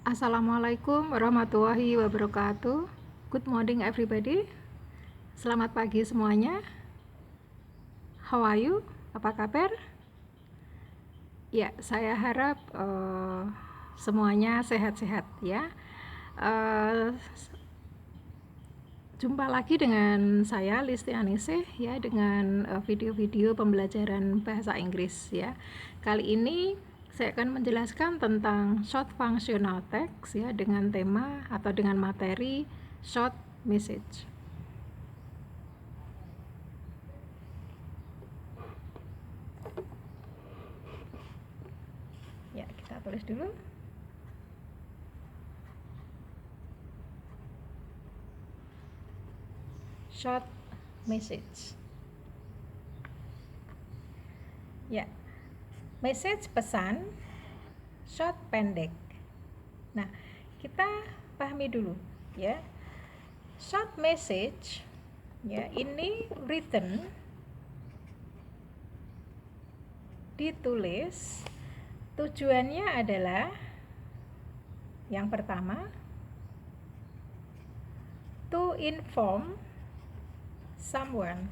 Assalamualaikum warahmatullahi wabarakatuh. Good morning everybody. Selamat pagi semuanya. How are you? Apa kabar? Ya, saya harap semuanya sehat-sehat ya. Jumpa lagi dengan saya Listi Anise ya, dengan video-video pembelajaran bahasa Inggris ya. Kali ini saya akan menjelaskan tentang short functional text ya, dengan tema atau dengan materi short message. Ya, kita tulis dulu. Short message. Ya, message pesan, short pendek. Nah, kita pahami dulu ya. Short message ya, ini written, ditulis, tujuannya adalah yang pertama to inform someone.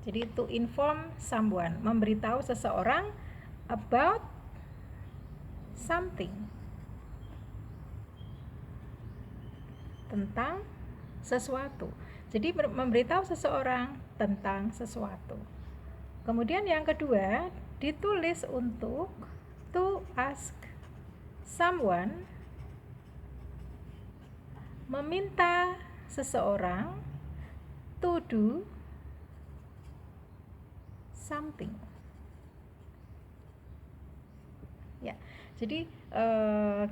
Jadi to inform someone, memberitahu seseorang about something, tentang sesuatu. Jadi memberitahu seseorang tentang sesuatu. Kemudian yang kedua, ditulis untuk to ask someone, meminta seseorang to do something. Ya, jadi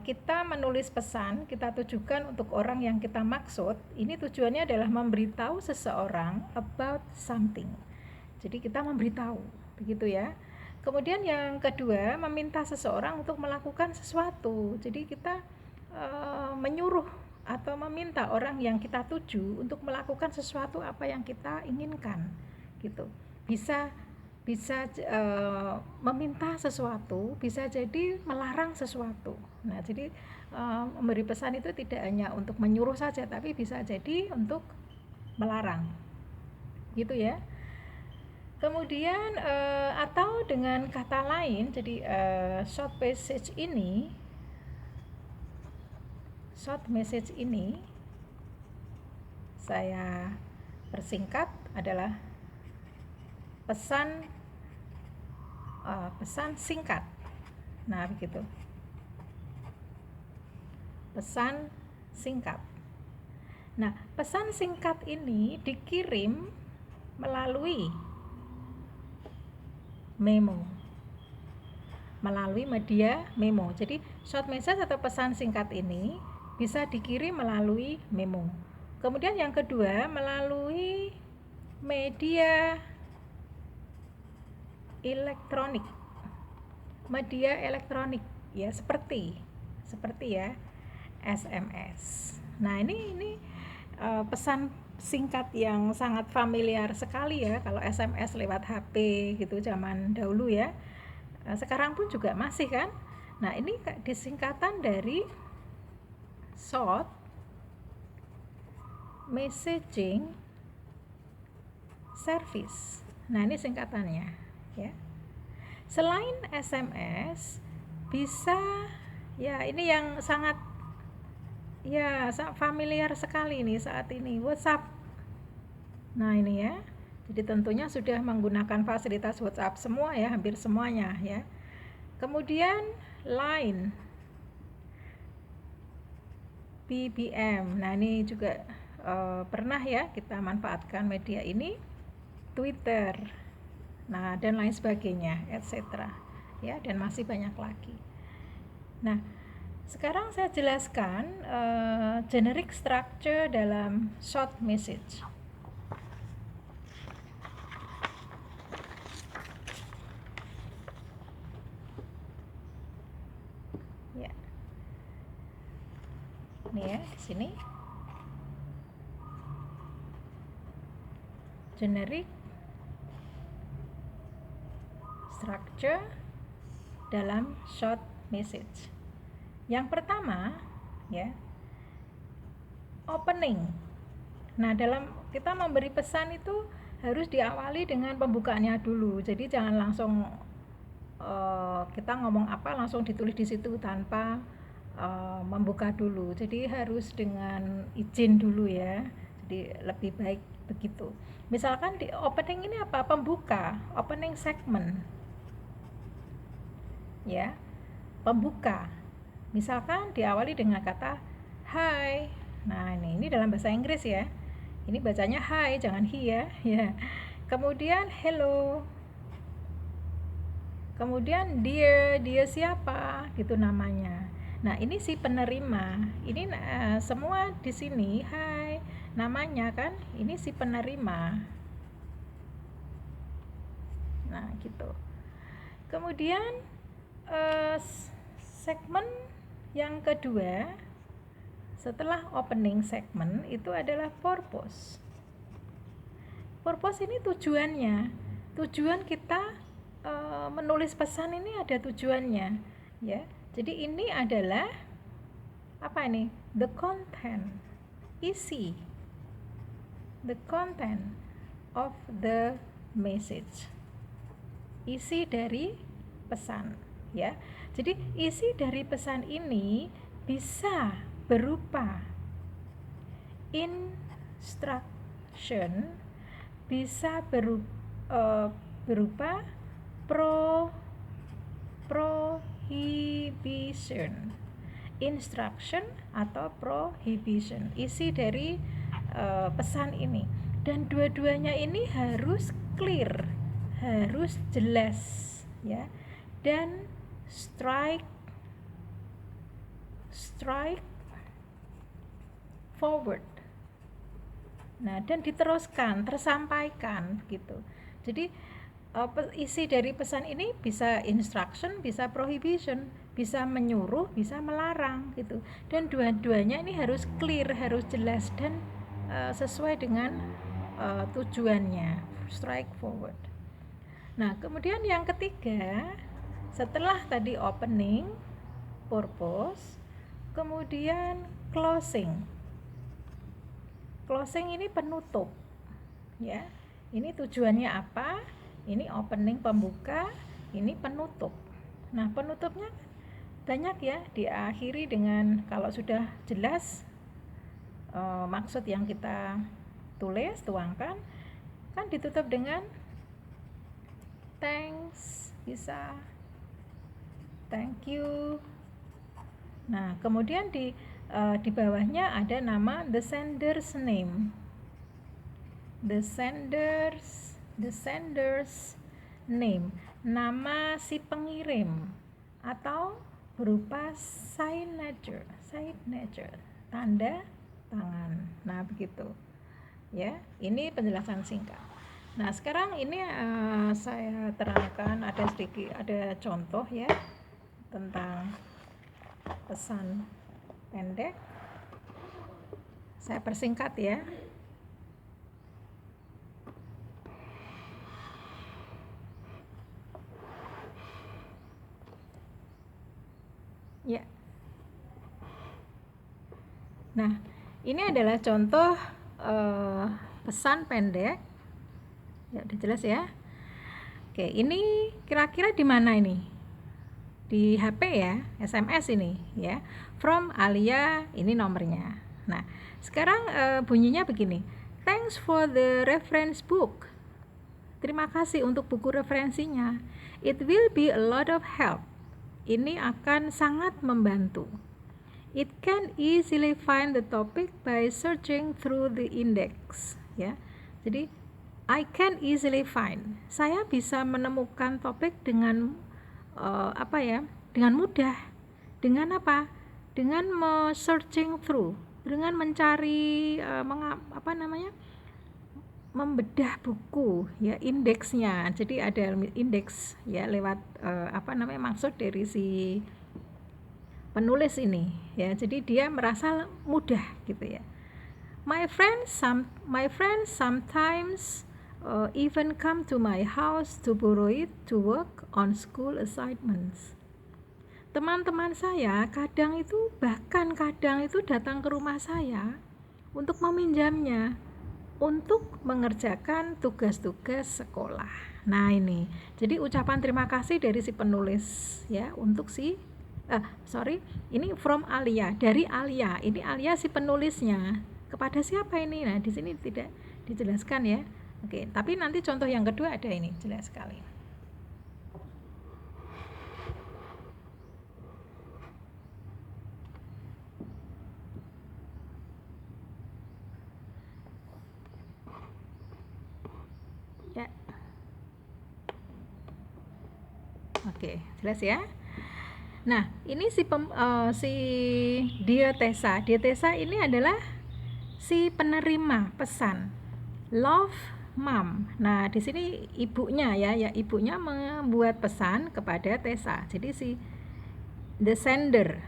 kita menulis pesan, kita tujukan untuk orang yang kita maksud. Ini tujuannya adalah memberitahu seseorang about something. Jadi kita memberitahu, begitu ya. Kemudian yang kedua, meminta seseorang untuk melakukan sesuatu. Jadi kita menyuruh atau meminta orang yang kita tuju untuk melakukan sesuatu apa yang kita inginkan, gitu. Bisa meminta sesuatu, bisa jadi melarang sesuatu. Nah, jadi memberi pesan itu tidak hanya untuk menyuruh saja, tapi bisa jadi untuk melarang, gitu ya. Kemudian atau dengan kata lain, jadi short message ini saya persingkat adalah pesan singkat. Nah, begitu. Pesan singkat. Nah, pesan singkat ini dikirim melalui memo, melalui media memo. Jadi short message atau pesan singkat ini bisa dikirim melalui memo. Kemudian yang kedua, melalui media elektronik. Media elektronik ya, seperti ya SMS. Nah, ini pesan singkat yang sangat familiar sekali ya, kalau SMS lewat HP gitu zaman dahulu ya. Sekarang pun juga masih kan. Nah, ini disingkatan dari short messaging service. Nah, ini singkatannya ya. Selain SMS, bisa ya, ini yang sangat familiar sekali nih saat ini, WhatsApp. Nah, ini ya. Jadi tentunya sudah menggunakan fasilitas WhatsApp semua ya, hampir semuanya ya. Kemudian Line, BBM. Nah, ini juga pernah ya kita manfaatkan media ini. Twitter. Nah, dan lain sebagainya, etc. Ya, dan masih banyak lagi. Nah, sekarang saya jelaskan generic structure dalam short message. Ya. Ini ya, di sini. Generic structure dalam short message. Yang pertama ya, opening. Nah, dalam kita memberi pesan itu harus diawali dengan pembukaannya dulu. Jadi jangan langsung kita ngomong apa langsung ditulis di situ tanpa membuka dulu. Jadi harus dengan izin dulu ya. Jadi lebih baik begitu. Misalkan di opening ini apa? Pembuka, opening segment. Ya. Pembuka. Misalkan diawali dengan kata hi. Nah, ini dalam bahasa Inggris ya. Ini bacanya hi, jangan hi ya. Ya. Kemudian hello. Kemudian dia siapa gitu namanya. Nah, ini si penerima. Ini semua di sini hai namanya kan. Ini si penerima. Nah, gitu. Kemudian segmen yang kedua setelah opening segment itu adalah purpose. Purpose ini tujuannya. Tujuan kita menulis pesan ini ada tujuannya ya. Jadi ini adalah apa ini? The content, isi, the content of the message, isi dari pesan ya. Jadi isi dari pesan ini bisa berupa instruction, bisa berupa prohibition, instruction atau prohibition, isi dari pesan ini. Dan dua-duanya ini harus clear, harus jelas ya. Dan strike forward. Nah, dan diteruskan, tersampaikan gitu. Jadi isi dari pesan ini bisa instruction, bisa prohibition, bisa menyuruh, bisa melarang gitu. Dan dua-duanya ini harus clear, harus jelas dan sesuai dengan tujuannya, strike forward. Nah, kemudian yang ketiga, setelah tadi opening, purpose, kemudian closing. Closing ini penutup ya. Ini tujuannya apa? Ini opening pembuka, ini penutup. Nah, penutupnya banyak ya, diakhiri dengan kalau sudah jelas maksud yang kita tuangkan, kan ditutup dengan thanks, bisa thank you. Nah, kemudian di bawahnya ada nama the sender's name. The sender's name, nama si pengirim, atau berupa signature, tanda tangan. Nah, begitu ya. Ini penjelasan singkat. Nah, sekarang ini saya terangkan ada contoh ya tentang pesan pendek. Saya persingkat ya. Ya. Nah, ini adalah contoh pesan pendek. Ya, udah jelas ya. Oke, ini kira-kira di mana ini? Di HP ya, SMS ini ya. From Alia, ini nomornya. Nah, sekarang bunyinya begini. Thanks for the reference book. Terima kasih untuk buku referensinya. It will be a lot of help. Ini akan sangat membantu. It can easily find the topic by searching through the index. Ya, jadi I can easily find. Saya bisa menemukan topik dengan dengan mudah. Dengan apa? Dengan searching through, dengan mencari membedah buku ya, indeksnya. Jadi ada indeks ya lewat maksud dari si penulis ini ya. Jadi dia merasa mudah gitu ya. My friends sometimes even come to my house to borrow it to work on school assignments. teman-teman saya kadang itu datang ke rumah saya untuk meminjamnya untuk mengerjakan tugas-tugas sekolah. Nah ini, jadi ucapan terima kasih dari si penulis ya untuk ini from Alia, dari Alia. Ini Alia si penulisnya. Kepada siapa ini? Nah, di sini tidak dijelaskan ya. Oke, tapi nanti contoh yang kedua ada ini, jelas sekali. Ya. Oke, jelas ya. Nah, ini si Diatesa. Diatesa ini adalah si penerima pesan. Love Mom. Nah, di sini ibunya ya ibunya membuat pesan kepada Tessa. Jadi si the sender.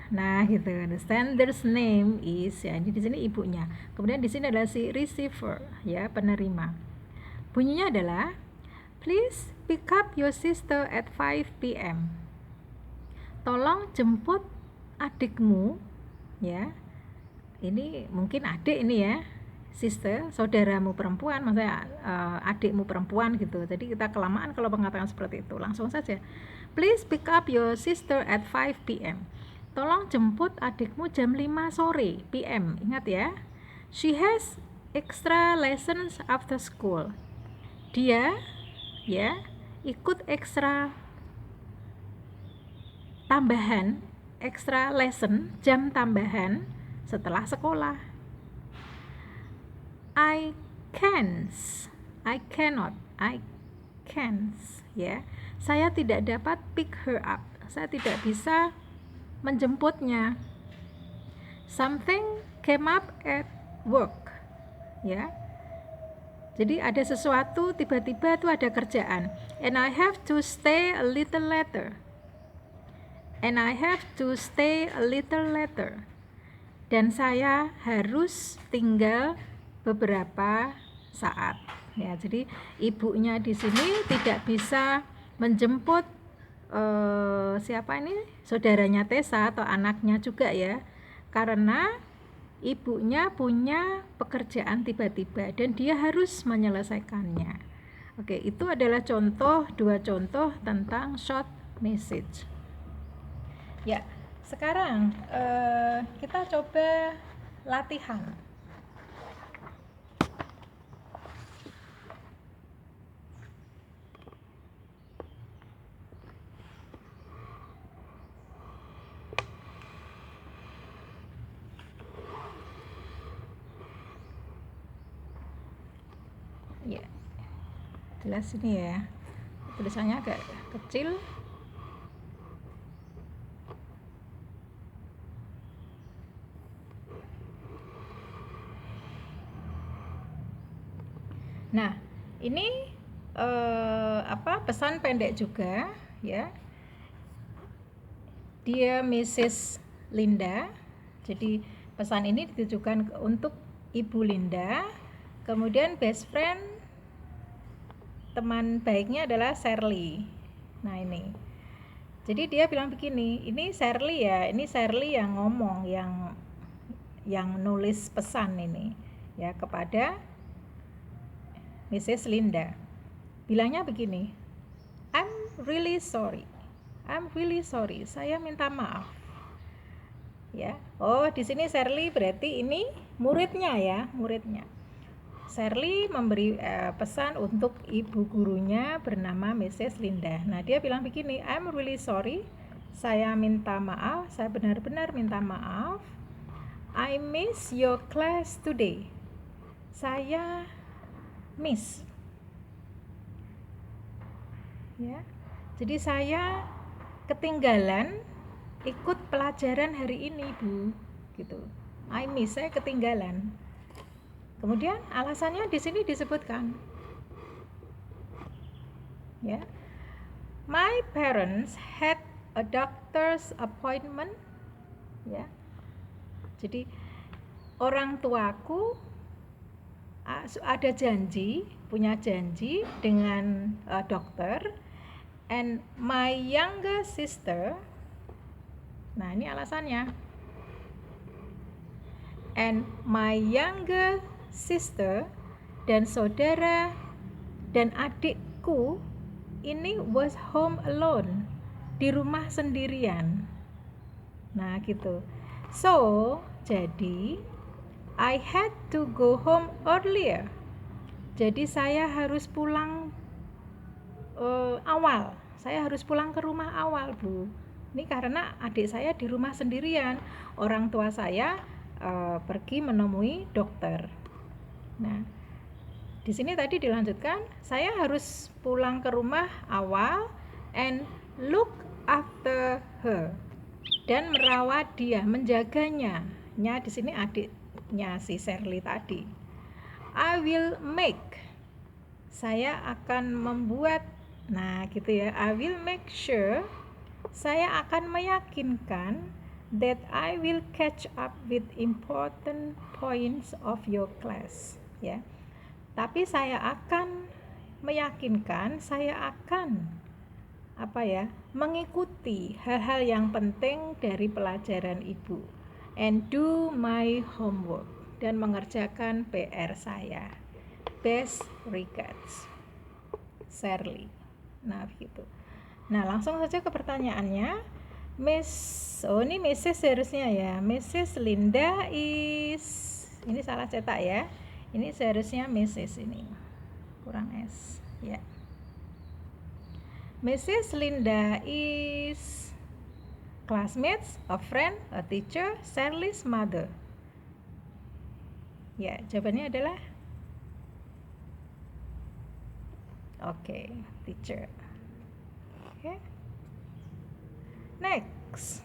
Nah, gitu. The sender's name is ya. Di sini ibunya. Kemudian di sini adalah si receiver ya, penerima. Bunyinya adalah please pick up your sister at 5 p.m. Tolong jemput adikmu ya. Ini mungkin adik ini ya. Sister, saudaramu perempuan, maksudnya adikmu perempuan gitu. Jadi kita kelamaan kalau mengatakan seperti itu. Langsung saja. Please pick up your sister at 5 p.m. Tolong jemput adikmu jam 5 sore p.m. Ingat ya. She has extra lessons after school. Dia ya ikut extra tambahan, extra lesson, jam tambahan setelah sekolah. I cannot ya. Saya tidak dapat pick her up. Saya tidak bisa menjemputnya. Something came up at work. Ya. Jadi ada sesuatu tiba-tiba itu ada kerjaan. And I have to stay a little later. Dan saya harus tinggal beberapa saat. Ya, jadi ibunya di sini tidak bisa menjemput siapa ini? Saudaranya Tessa atau anaknya juga ya. Karena ibunya punya pekerjaan tiba-tiba dan dia harus menyelesaikannya. Oke, itu adalah dua contoh tentang short message. Ya, sekarang kita coba latihan. Ya, jelas ini ya. Tulisannya agak kecil. Nah, ini pesan pendek juga ya. Dia Mrs. Linda. Jadi pesan ini ditujukan untuk Ibu Linda. Kemudian best friend, teman baiknya adalah Shirley. Nah, ini. Jadi dia bilang begini, ini Shirley ya, ini Shirley yang ngomong, yang nulis pesan ini ya kepada Mrs. Linda. Bilangnya begini, I'm really sorry. Saya minta maaf. Ya. Oh, di sini Shirley berarti ini muridnya ya, muridnya. Shirley memberi pesan untuk ibu gurunya bernama Mrs. Linda. Nah, dia bilang begini, I'm really sorry. Saya minta maaf, saya benar-benar minta maaf. I miss your class today. Saya miss. Ya. Jadi saya ketinggalan ikut pelajaran hari ini, Bu. Gitu. I miss, saya ketinggalan. Kemudian alasannya di sini disebutkan. Ya. My parents had a doctor's appointment. Ya. Jadi orang tuaku ada janji, punya janji dengan dokter, and my younger sister, nah ini alasannya, and my younger sister, dan saudara dan adikku ini was home alone, di rumah sendirian. Nah gitu. So jadi I had to go home earlier. Jadi saya harus pulang awal. Saya harus pulang ke rumah awal, Bu. Ini karena adik saya di rumah sendirian. Orang tua saya pergi menemui dokter. Nah, di sini tadi dilanjutkan, saya harus pulang ke rumah awal and look after her, dan merawat dia, menjaganya. Nya di sini adiknya si Shirley tadi. I will make, saya akan membuat, nah gitu ya, I will make sure, saya akan meyakinkan, that I will catch up with important points of your class, ya. Tapi saya akan meyakinkan, saya akan mengikuti hal-hal yang penting dari pelajaran ibu, and do my homework, dan mengerjakan PR saya. Best regards, Shirley. Nah begitu. Nah langsung saja ke pertanyaannya. Ini Mrs. seharusnya ya. Mrs. Linda is, ini salah cetak ya. Ini seharusnya Mrs. ini, kurang S ya. Mrs. Linda is classmates, a friend, a teacher, Shirley's mother. Ya, jawabannya adalah teacher. Next,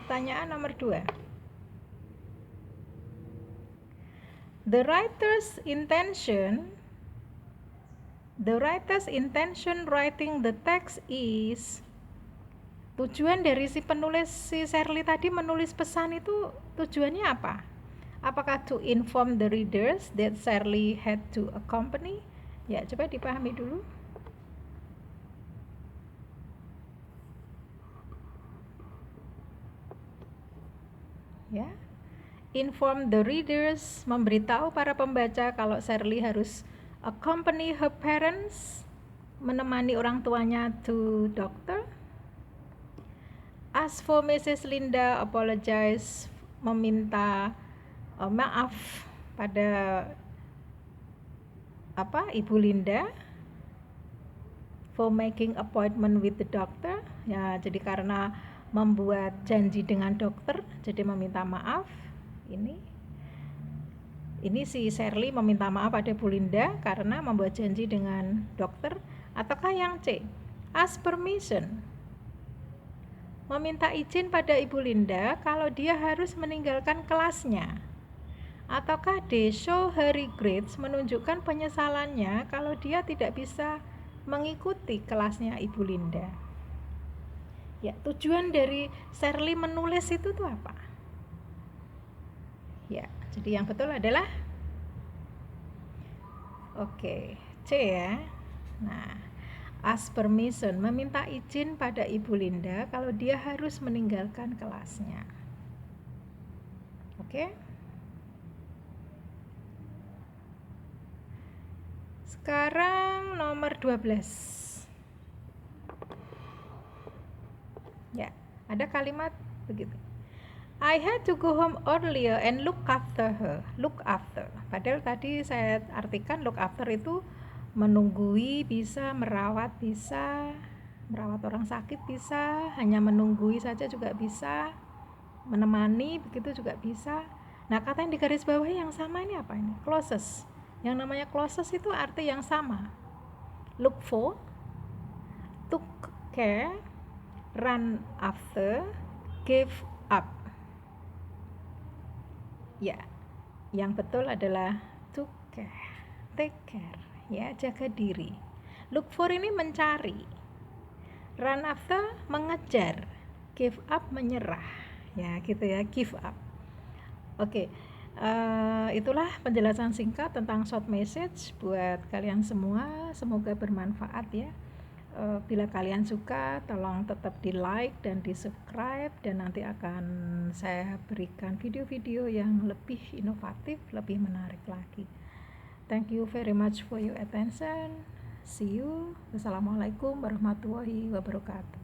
pertanyaan nomor 2. The writer's intention writing the text is, tujuan dari si penulis, si Shirley tadi menulis pesan itu tujuannya apa? Apakah to inform the readers that Shirley had to accompany? Ya, coba dipahami dulu. Ya, inform the readers, memberitahu para pembaca kalau Shirley harus accompany her parents, menemani orang tuanya to doctor. As for Mrs. Linda, apologize, meminta maaf pada Ibu Linda, for making appointment with the doctor. Ya, jadi karena membuat janji dengan dokter, jadi meminta maaf. Ini si Shirley meminta maaf pada Bu Linda karena membuat janji dengan dokter. Ataukah yang C, ask permission, meminta izin pada Ibu Linda kalau dia harus meninggalkan kelasnya. Ataukah D, show her regrets, menunjukkan penyesalannya kalau dia tidak bisa mengikuti kelasnya Ibu Linda. Ya, tujuan dari Shirley menulis itu tuh apa? Ya, jadi yang betul adalah C ya. Nah, ask permission, meminta izin pada Ibu Linda kalau dia harus meninggalkan kelasnya. Sekarang nomor 12. Ya, ada kalimat begitu. I had to go home earlier and look after her. Look after. Padahal tadi saya artikan look after itu menunggui bisa, merawat bisa, merawat orang sakit bisa, hanya menunggui saja juga bisa, menemani begitu juga bisa. Nah, kata yang di garis bawah yang sama ini apa ini? Clauses. Yang namanya clauses itu arti yang sama. Look for, took care, run after, give up. Ya, yang betul adalah took care, take care, ya, jaga diri. Look for ini mencari, run after mengejar, give up menyerah, ya gitu ya, give up. Itulah penjelasan singkat tentang short message buat kalian semua, semoga bermanfaat ya. Bila kalian suka, tolong tetap di like dan di subscribe, dan nanti akan saya berikan video-video yang lebih inovatif, lebih menarik lagi. Thank you very much for your attention. See you. Wassalamualaikum warahmatullahi wabarakatuh.